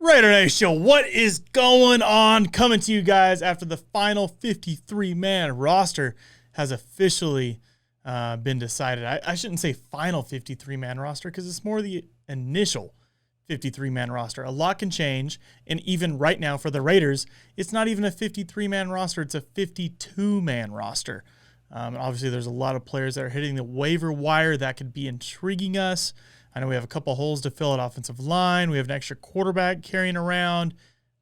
Raider Nation, what is going on? Coming to you guys after the final 53-man roster has officially been decided. I shouldn't say final 53-man roster because it's more the initial 53-man roster. A lot can change, and even right now for the Raiders, it's not even a 53-man roster. It's a 52-man roster. Obviously, there's a lot of players that are hitting the waiver wire that could be intriguing us. I know we have a couple holes to fill at offensive line. We have an extra quarterback carrying around.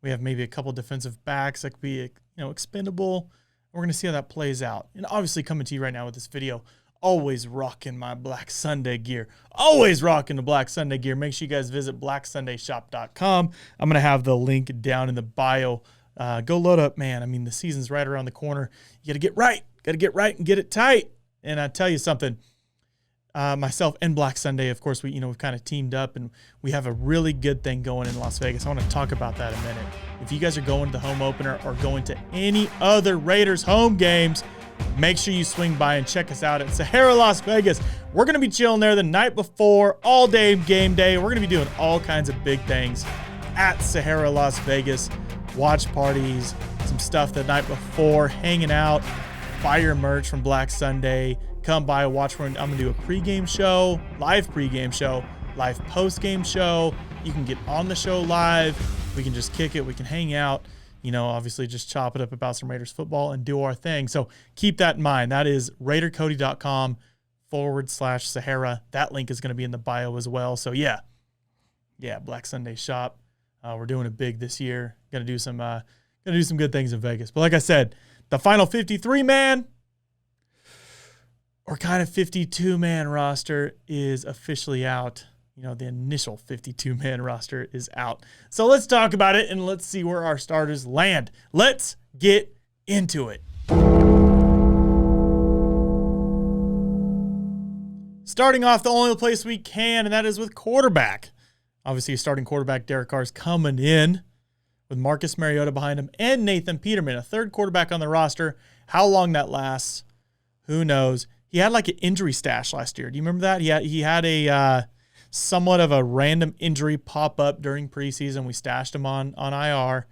We have maybe a couple defensive backs that could be, expendable. We're going to see how that plays out. And obviously coming to you right now with this video, always rocking my Black Sunday gear. Always rocking the Black Sunday gear. Make sure you guys visit blacksundayshop.com. I'm going to have the link down in the bio. Go load up, man. I mean, the season's right around the corner. You got to get right. Got to get right and get it tight. And I tell you something. Myself and Black Sunday, of course, we've kind of teamed up and we have a really good thing going in Las Vegas. I want to talk about that in a minute. If you guys are going to the home opener or going to any other Raiders home games, make sure you swing by and check us out at Sahara Las Vegas. We're going to be chilling there the night before, all day game day. We're going to be doing all kinds of big things at Sahara Las Vegas. Watch parties, some stuff the night before, hanging out, fire merch from Black Sunday. Come by, watch. I'm going to do a pregame show, live pregame show, live postgame show. You can get on the show live. We can just kick it. We can hang out, obviously just chop it up about some Raiders football and do our thing. So keep that in mind. That is RaiderCody.com/Sahara. That link is going to be in the bio as well. So yeah, Black Sunday shop. We're doing it big this year. Gonna do some good things in Vegas. But like I said, the final 53-man or kind of 52-man roster is officially out. The initial 52-man roster is out. So let's talk about it and let's see where our starters land. Let's get into it. Starting off the only place we can, and that is with quarterback. Obviously, starting quarterback Derek Carr's coming in with Marcus Mariota behind him and Nathan Peterman, a third quarterback on the roster. How long that lasts, who knows? He had like an injury stash last year. Do you remember that? He had a somewhat of a random injury pop up during preseason. We stashed him on IR.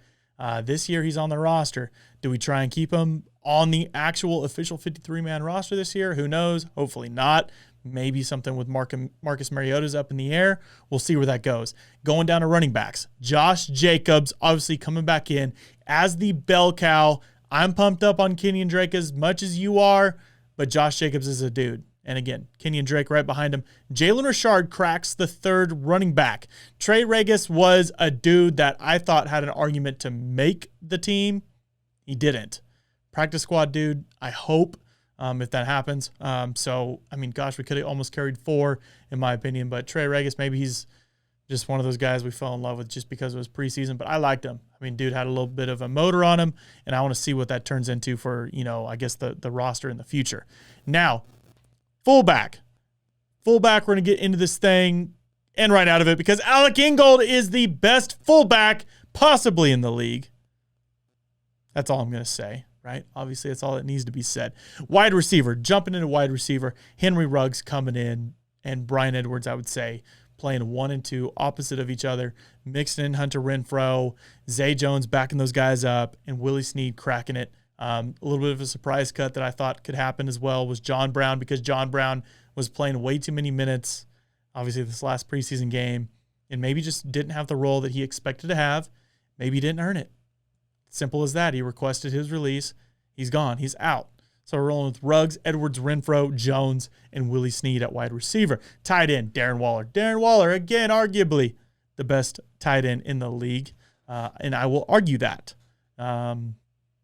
This year he's on the roster. Do we try and keep him on the actual official 53-man roster this year? Who knows? Hopefully not. Maybe something with Marcus Mariota's up in the air. We'll see where that goes. Going down to running backs. Josh Jacobs obviously coming back in as the bell cow. I'm pumped up on Kenyon Drake as much as you are, but Josh Jacobs is a dude. And again, Kenyon Drake right behind him. Jalen Richard cracks the third running back. Trey Regis was a dude that I thought had an argument to make the team. He didn't. Practice squad dude, I hope. If that happens. We could have almost carried 4 in my opinion, but Trey Regis, maybe he's just one of those guys we fell in love with just because it was preseason, but I liked him. Dude had a little bit of a motor on him, and I want to see what that turns into for, the roster in the future. Now, fullback. We're going to get into this thing and right out of it because Alec Ingold is the best fullback possibly in the league. That's all I'm going to say. Right? Obviously, that's all that needs to be said. Wide receiver, jumping into wide receiver. Henry Ruggs coming in, and Brian Edwards, I would say, playing 1 and 2 opposite of each other. Mixing in Hunter Renfrow, Zay Jones backing those guys up, and Willie Snead cracking it. A little bit of a surprise cut that I thought could happen as well was John Brown, because John Brown was playing way too many minutes, obviously, this last preseason game, and maybe just didn't have the role that he expected to have. Maybe he didn't earn it. Simple as that. He requested his release. He's gone. He's out. So we're rolling with Ruggs, Edwards, Renfrow, Jones, and Willie Snead at wide receiver. Tight end, Darren Waller. Darren Waller, again, arguably the best tight end in the league. And I will argue that. And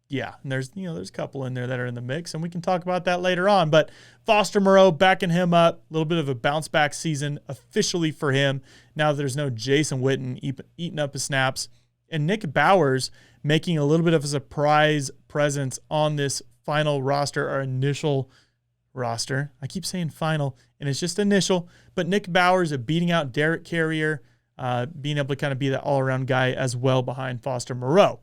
there's a couple in there that are in the mix, and we can talk about that later on. But Foster Moreau backing him up. A little bit of a bounce-back season officially for him. Now there's no Jason Witten eating up his snaps. And Nick Bowers making a little bit of a surprise presence on this final roster, our initial roster. I keep saying final, and it's just initial. But Nick Bowers beating out Derek Carrier, being able to kind of be that all-around guy as well behind Foster Moreau.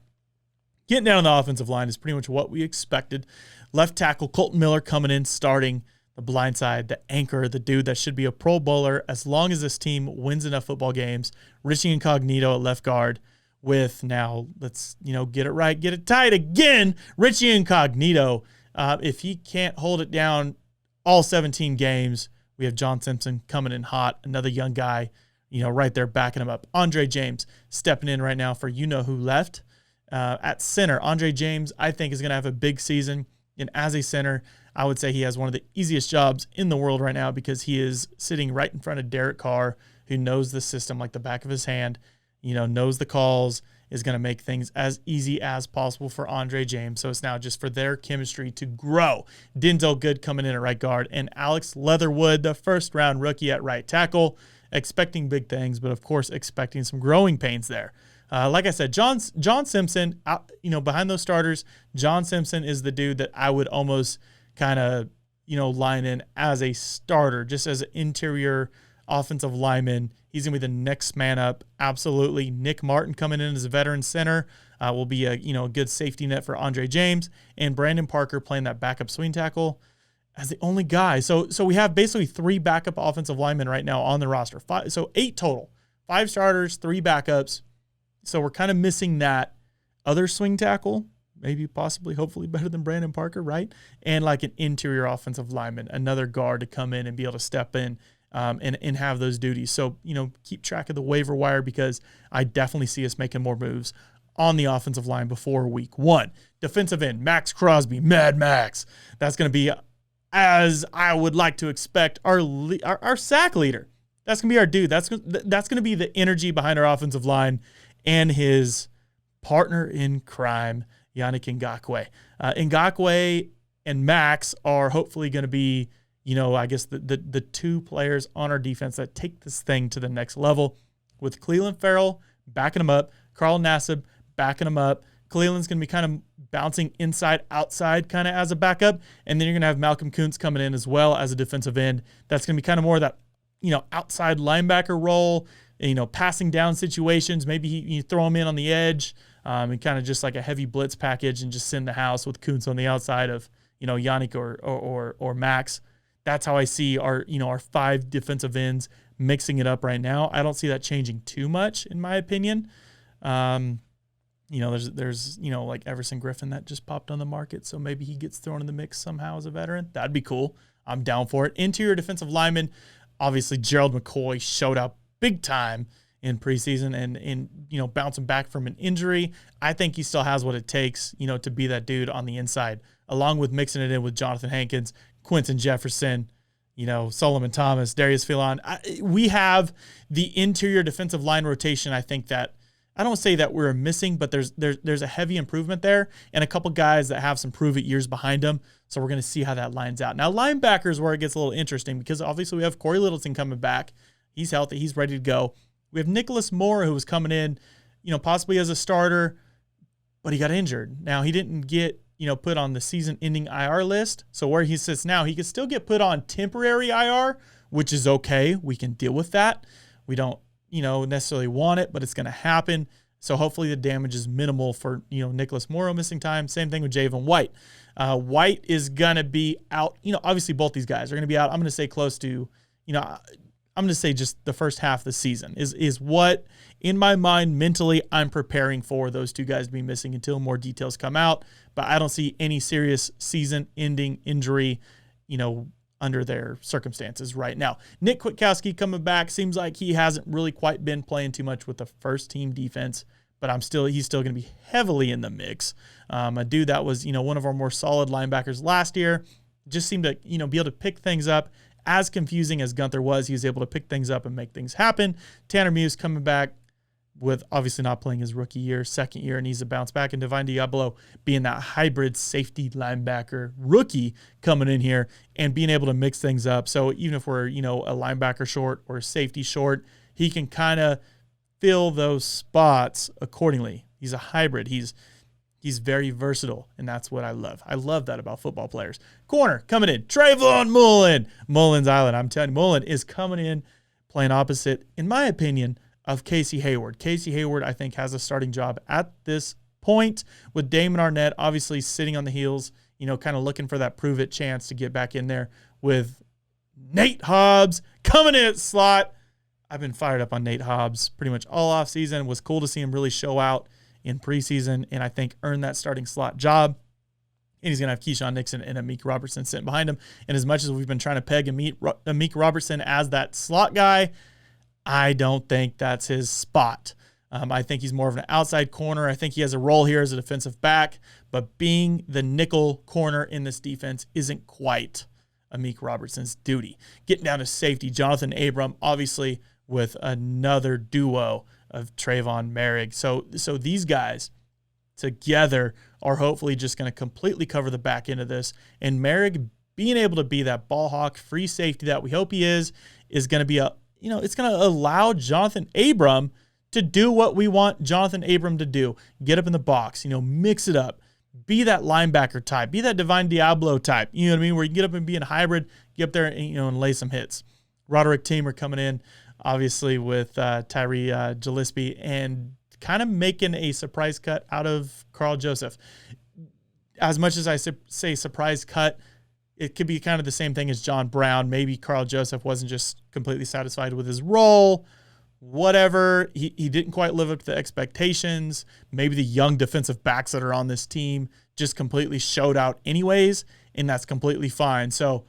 Getting down on the offensive line is pretty much what we expected. Left tackle Colton Miller coming in, starting the blind side, the anchor, the dude that should be a Pro Bowler as long as this team wins enough football games. Richie Incognito at left guard. with now, let's, get it right, get it tight again, Richie Incognito. If he can't hold it down all 17 games, we have John Simpson coming in hot, another young guy, right there backing him up. Andre James stepping in right now for who left. At center, Andre James, I think, is going to have a big season. And as a center, I would say he has one of the easiest jobs in the world right now because he is sitting right in front of Derek Carr, who knows the system like the back of his hand, knows the calls, is going to make things as easy as possible for Andre James. So it's now just for their chemistry to grow. Denzel Good coming in at right guard, and Alex Leatherwood, the first-round rookie at right tackle, expecting big things, but of course expecting some growing pains there. Like I said, John Simpson, behind those starters, John Simpson is the dude that I would almost kind of, line in as a starter, just as an interior offensive lineman. He's going to be the next man up. Absolutely. Nick Martin coming in as a veteran center will be a good safety net for Andre James, and Brandon Parker playing that backup swing tackle as the only guy. So we have basically 3 backup offensive linemen right now on the roster. 8 total. 5 starters, 3 backups. So we're kind of missing that other swing tackle, maybe possibly, hopefully better than Brandon Parker, right? And like an interior offensive lineman, another guard to come in and be able to step in and have those duties. So, keep track of the waiver wire because I definitely see us making more moves on the offensive line before week 1. Defensive end, Max Crosby, Mad Max. That's going to be, as I would like to expect, our sack leader. That's going to be our dude. That's going to be the energy behind our offensive line, and his partner in crime, Yannick Ngakoue. Ngakoue and Max are hopefully going to be, I guess the 2 players on our defense that take this thing to the next level, with Cleveland Farrell backing him up, Carl Nassib backing him up. Cleveland's going to be kind of bouncing inside, outside kind of as a backup, and then you're going to have Malcolm Kuntz coming in as well as a defensive end. That's going to be kind of more of that, outside linebacker role, passing down situations. Maybe you throw him in on the edge and kind of just like a heavy blitz package and just send the house with Kuntz on the outside of, Yannick or Max. That's how I see our 5 defensive ends mixing it up right now. I don't see that changing too much, in my opinion. There's like Everson Griffin that just popped on the market, so maybe he gets thrown in the mix somehow as a veteran. That'd be cool. I'm down for it. Interior defensive lineman, obviously Gerald McCoy showed up big time in preseason and bouncing back from an injury. I think he still has what it takes, to be that dude on the inside, along with mixing it in with Jonathan Hankins, Quentin Jefferson, Solomon Thomas, Darius Philon. We have the interior defensive line rotation. I think that, I don't say that we're missing, but there's a heavy improvement there and a couple guys that have some prove-it years behind them. So we're going to see how that lines out. Now, linebackers where it gets a little interesting because obviously we have Corey Littleton coming back. He's healthy. He's ready to go. We have Nicholas Moore, who was coming in, possibly as a starter, but he got injured. Now, he didn't get, put on the season-ending IR list. So where he sits now, he could still get put on temporary IR, which is okay. We can deal with that. We don't, necessarily want it, but it's going to happen. So hopefully the damage is minimal for, Nicholas Moore missing time. Same thing with Javon White. White is going to be out. Obviously both these guys are going to be out. I'm going to say close to, I'm going to say just the first half of the season is what, in my mind, mentally, I'm preparing for those 2 guys to be missing until more details come out. But I don't see any serious season-ending injury, under their circumstances right now. Nick Witkowski coming back. Seems like he hasn't really quite been playing too much with the first-team defense, but he's still going to be heavily in the mix. A dude that was, one of our more solid linebackers last year, just seemed to, be able to pick things up. As confusing as Gunther was, he was able to pick things up and make things happen. Tanner Muse coming back with obviously not playing his rookie year, second year, needs to bounce back. And Divine Diablo being that hybrid safety linebacker rookie coming in here and being able to mix things up. So even if we're, a linebacker short or a safety short, he can kind of fill those spots accordingly. He's a hybrid. He's very versatile, and that's what I love. I love that about football players. Corner coming in, Trayvon Mullin, Mullins Island. I'm telling you, Mullin is coming in, playing opposite, in my opinion, of Casey Hayward. Casey Hayward, I think, has a starting job at this point with Damon Arnett obviously sitting on the heels, kind of looking for that prove-it chance to get back in there with Nate Hobbs coming in at slot. I've been fired up on Nate Hobbs pretty much all offseason. It was cool to see him really show out in preseason and I think earn that starting slot job. And he's going to have Keyshawn Nixon and Amik Robertson sitting behind him. And as much as we've been trying to peg Amik Robertson as that slot guy, I don't think that's his spot. I think he's more of an outside corner. I think he has a role here as a defensive back, but being the nickel corner in this defense isn't quite Amik Robertson's duty. Getting down to safety, Jonathan Abram, obviously with another duo of Trayvon Merrick. So these guys together are hopefully just going to completely cover the back end of this. And Merrick being able to be that ball hawk, free safety that we hope he is going to be it's going to allow Jonathan Abram to do what we want Jonathan Abram to do. Get up in the box, mix it up. Be that linebacker type. Be that Divine Diablo type. You know what I mean? Where you can get up and be in hybrid, get up there and lay some hits. Roderick Teamer coming in, obviously, with Tyree Gillespie and kind of making a surprise cut out of Carl Joseph. As much as I say surprise cut, it could be kind of the same thing as John Brown. Maybe Carl Joseph wasn't just completely satisfied with his role. Whatever. He didn't quite live up to the expectations. Maybe the young defensive backs that are on this team just completely showed out anyways, and that's completely fine. So,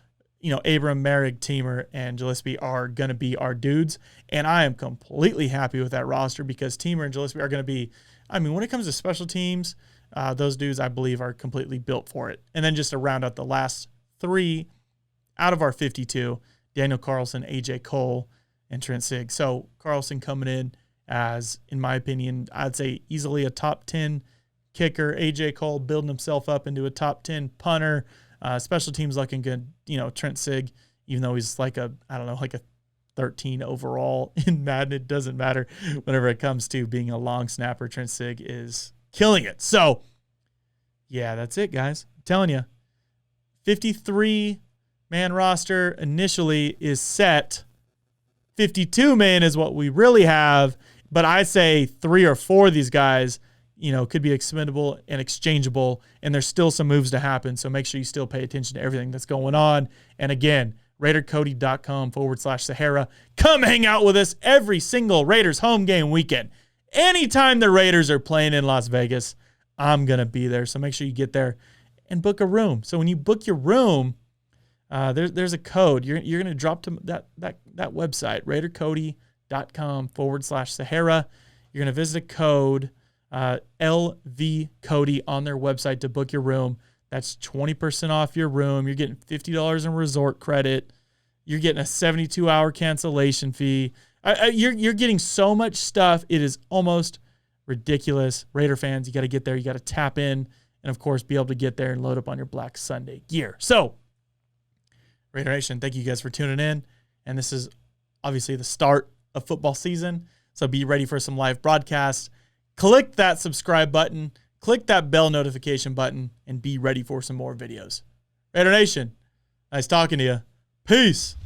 Abram, Merrick, Teamer, and Gillespie are going to be our dudes, and I am completely happy with that roster because Teamer and Gillespie are going to be, when it comes to special teams, those dudes, I believe, are completely built for it. And then just to round out the last 3 out of our 52, Daniel Carlson, AJ Cole, and Trent Sig. So Carlson coming in as, in my opinion, I'd say easily a top 10 kicker. AJ Cole building himself up into a top 10 punter. Special teams looking good. Trent Sig, even though he's like a 13 overall in Madden, it doesn't matter. Whenever it comes to being a long snapper, Trent Sig is killing it. So, yeah, that's it, guys. I'm telling you, 53-man roster initially is set. 52-man is what we really have, but I say 3 or 4 of these guys, could be expendable and exchangeable, and there's still some moves to happen, so make sure you still pay attention to everything that's going on. And again, RaiderCody.com/Sahara. Come hang out with us every single Raiders home game weekend. Anytime the Raiders are playing in Las Vegas, I'm going to be there, so make sure you get there and book a room. So when you book your room, there's a code. You're going to drop to that website, RaiderCody.com/Sahara. You're going to visit a code, LV Cody, on their website to book your room. That's 20% off your room. You're getting $50 in resort credit. You're getting a 72-hour cancellation fee. You're getting so much stuff. It is almost ridiculous. Raider fans, you got to get there. You got to tap in and, of course, be able to get there and load up on your Black Sunday gear. So, Raider Nation, thank you guys for tuning in. And this is obviously the start of football season, so be ready for some live broadcasts. Click that subscribe button, click that bell notification button, and be ready for some more videos. Raider Nation, nice talking to you. Peace.